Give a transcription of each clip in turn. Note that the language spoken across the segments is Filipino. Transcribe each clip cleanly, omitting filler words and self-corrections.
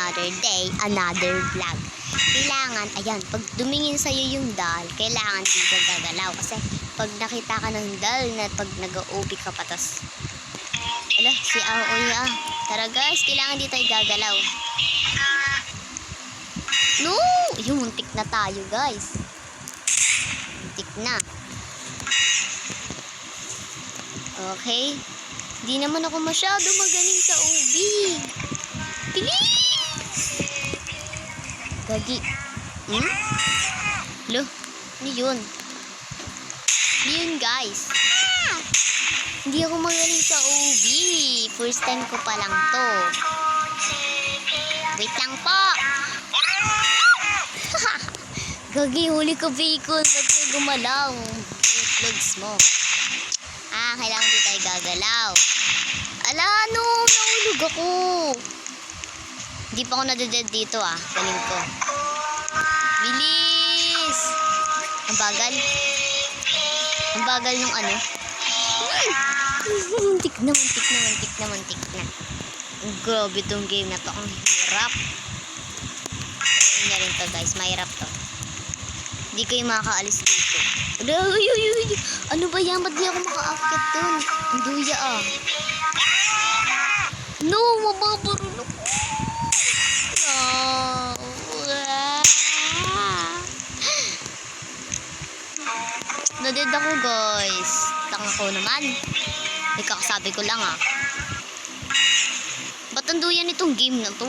another day, another vlog. Kailangan, ayan, pag dumingin sa'yo yung doll, kailangan di ka gagalaw. Kasi pag nakita ka ng doll na pag nag-OP ka patas, ala, si Aoy ah. Tara guys, kailangan di tayo gagalaw. No! Yung muntik na tayo guys. Muntik na. Okay. Di naman ako masyado magaling sa OB. Please! Gagi. Lo, ano yun? Ano yun guys? Hindi ako magaling sa OB. First time ko pa lang to. Wait lang po. Gagi, huli ka bacon. Ba't kayo gumalaw? Vlogs mo. Kailangan di tayo gagalaw. Ala, no, nahulog ako. Hindi pa ako nadeded dito galing ko. Bilis! Ang bagal. Ang bagal yung ano. Muntik na. Grabe tong game na to. Ang hirap. Pero niya rin to guys. Mahirap to. Hindi kayo makakaalis dito. Ano ba yan? Ba't di ako maka-akit dun? Ang duya No, mababarun ako. Naded ako guys. Tanga ko naman. Kakasabi ko lang Ba't ang duya nitong game na to?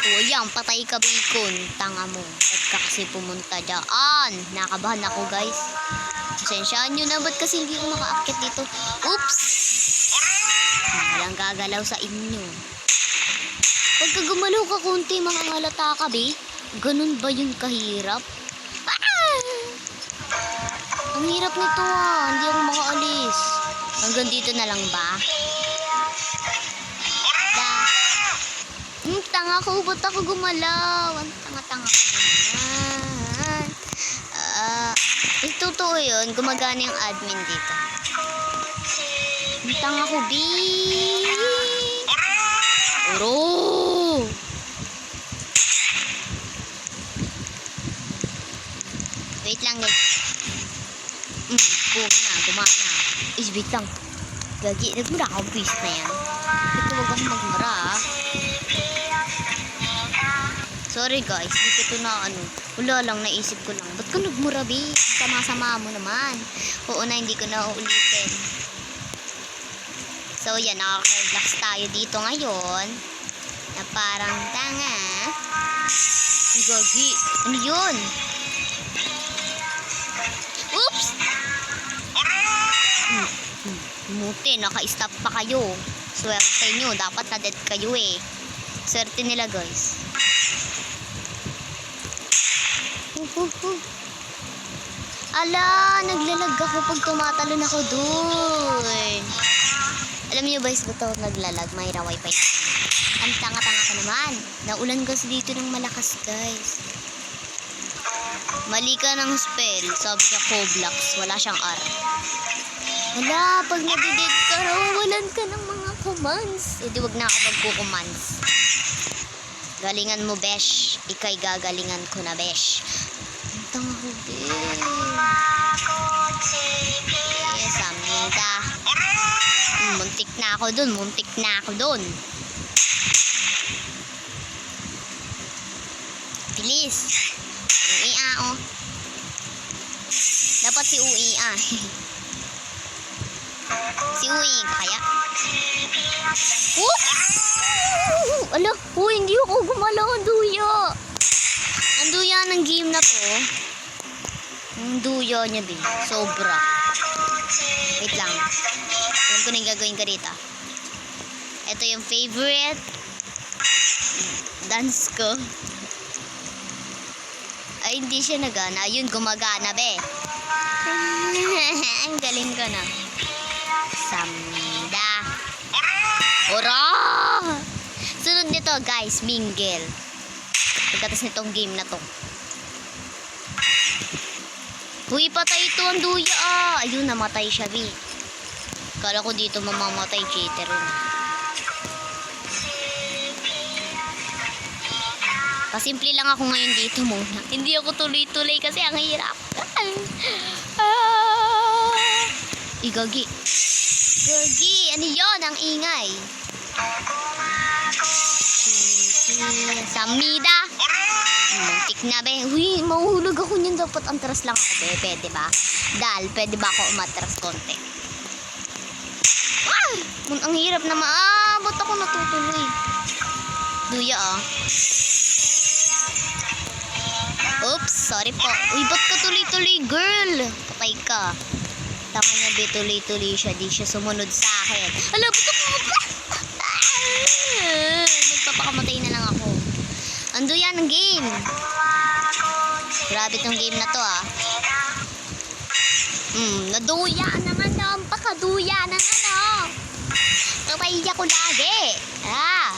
Ayan, patay ka bacon. Tanga mo. Ba't ka kasi pumunta dyan? Nakabahan ako guys. Pasensyaan nyo na. Ba't kasi hindi ko maka-akit dito? Oops! Walang gagalaw sa inyo. Pagka gumalaw ka konti, makangalata ka be. Ganun ba yung kahirap? Ang hirap nito Hindi ako makaalis. Hanggang dito na lang ba? Tanga ko, ba't ako gumalaw? Ang tanga-tanga ko naman. Totoo yun, gumagana yung admin dito. Ang tanga ko, B. Oro! Wait lang guys. Gumana. Wait lang. Gagi, nagmura ako, please na yan. Ito wag akong magmura Sorry guys, di ko ito na wala lang, naisip ko lang. Ba't ka nagmura, be? Sama-sama mo naman. Oo na, hindi ko na uulitin. So yan, nakaka-relax tayo dito ngayon. Na parang tanga. Gagi, ano yun? Oops! Muti, naka-stop pa kayo. Swerte nyo, dapat na-dead kayo Swerte nila guys. Ala, naglalag ako pag tumatalon ako dun. Alam niyo guys, ba't ako naglalag? Mayroong wifi. Ang tanga-tanga ko naman. Naulan kasi dito ng malakas guys. Mali ka ng spell. Sabi ka Roblox, wala siyang R. Wala, pag nadidid ka, walan ka ng mga commands. Di wag na ako magko-commands. Galingan mo, besh. Ika'y gagalingan ko na, besh. Ang tanga ko, besh. Yes, aminda. Muntik na ako dun. Bilis. Ui-a, Dapat si Ui-a. Si Ui, kaya? Ala, hindi ako gumalaw. Ang duya ng game na to. Ang duya niya, be. Sobra. Wait lang. Alam ko na yung gagawin ka dito. Ito yung favorite dance ko. Ay, hindi siya nagana. Ayun, gumagana, be. Ang galing ko na. Samda. Ora! Sunod nito, guys, mingle. Pagkatas nitong game na to. Uy, patay ito ang duya Ayun, namatay siya, be. Kala ko dito mamamatay, cheater yun. Pasimple lang ako ngayon dito muna. Hindi ako tuloy-tuloy kasi ang hirap. Ah! Igagi. Gagi, ano yon ang ingay? Samida. Muntik na be. Uy, mahuhulog ako niyan. Dapat antras lang ako be. Pwede ba? Dal, pwede ba ako umatras konti? Ah! Ang hirap na maabot ako natutuloy. Duya ah. Oops, sorry po. Uy, ba't ka tuloy-tuloy, girl? Patay ka. Tama niya, be, tuloy-tuloy siya. Di siya sumunod sa akin. Hala, ba't ako? Magpapakamatay na lang ako. Ando yan ang game. Grabe tong game na to, ah. Naduya naman, no. Pakaduya naman, no. Napaiya ko lagi. Ah.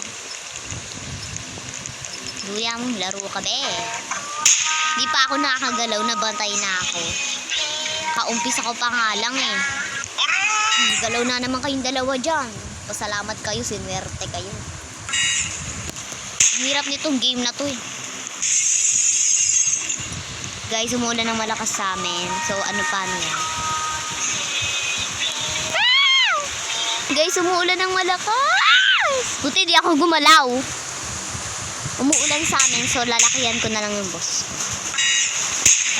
Duya mo, laro ka, be. Di pa ako nakakagalaw, nabantay na ako. Kaumpisa ko pa nga lang eh. Galaw na naman kayong dalawa dyan. Pasalamat kayo, sinuwerte kayo. Ang hirap nitong game na to eh. Guys, umuulan ng malakas sa amin. So, ano paano yan? Ah! Guys, umuulan ng malakas. Buti di ako gumalaw. Umuulan sa amin, so lalakihan ko na lang yung boss.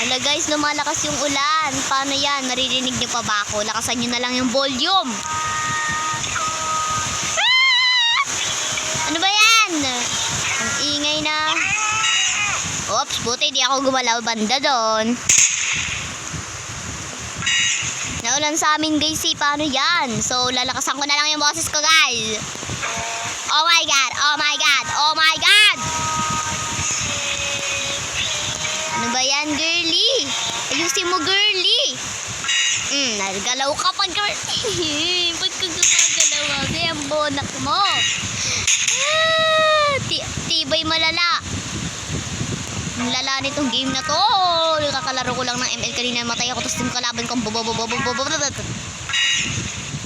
Hala guys, lumalakas yung ulan. Paano yan? Maririnig niyo pa ba ako? Lakasan niyo na lang yung volume. Ah! Ano ba yan? Ang ingay na. Oops, buti di ako gumalaw banda doon. Naulan sa amin guys eh. Paano yan? So, lalakasan ko na lang yung boses ko guys. Oh my god, oh my god, oh my god! Ano ba yan, girly? Ayusin mo, girly. Nagalaw ka pa, girly. Ba't ka gumagalaw? Kasi ang bonak mo. Ah, tibay malala. Ang lala nitong game na to. Nakakalaro ko lang ng ML kanina. Matay ako, tapos yung kalaban ko.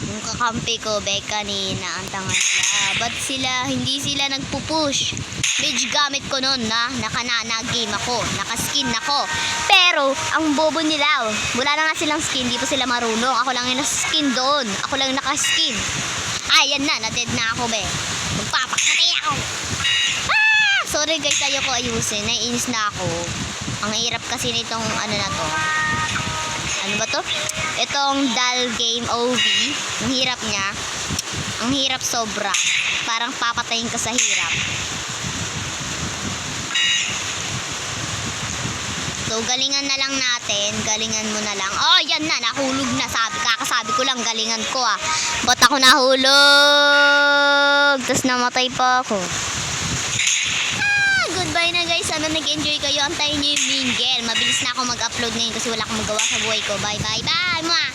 Yung kakampi ko, be, kanina. Ang tanga nila. Ba't sila, hindi sila nagpupush? Mage gamit ko noon na nakanana game ako, nakaskin ako. Pero ang bobo nila, wala na nga silang skin, di pa sila marunong. Ako lang yung nakaskin doon. Ako lang yung nakaskin. Ay, yan na, na-dead na ako be. Magpapakatay ako. Ah! Sorry guys, tayo ko ayusin. Naiinis na ako. Ang hirap kasi nitong ano na to. Ano ba to? Itong Dal Game OV. Ang hirap niya. Ang hirap sobra. Parang papatayin ka sa hirap. So, galingan na lang natin. Galingan mo na lang. Oh, yan na. Nahulog na. Kakasabi ko lang, galingan ko ah. Ba't ako nahulog? Tapos namatay pa ako. Ah, goodbye na guys. Sana nag-enjoy kayo. Antayin nyo yung mingle. Mabilis na ako mag-upload ngayon kasi wala akong magawa sa buhay ko. Bye, bye, bye. Mwah!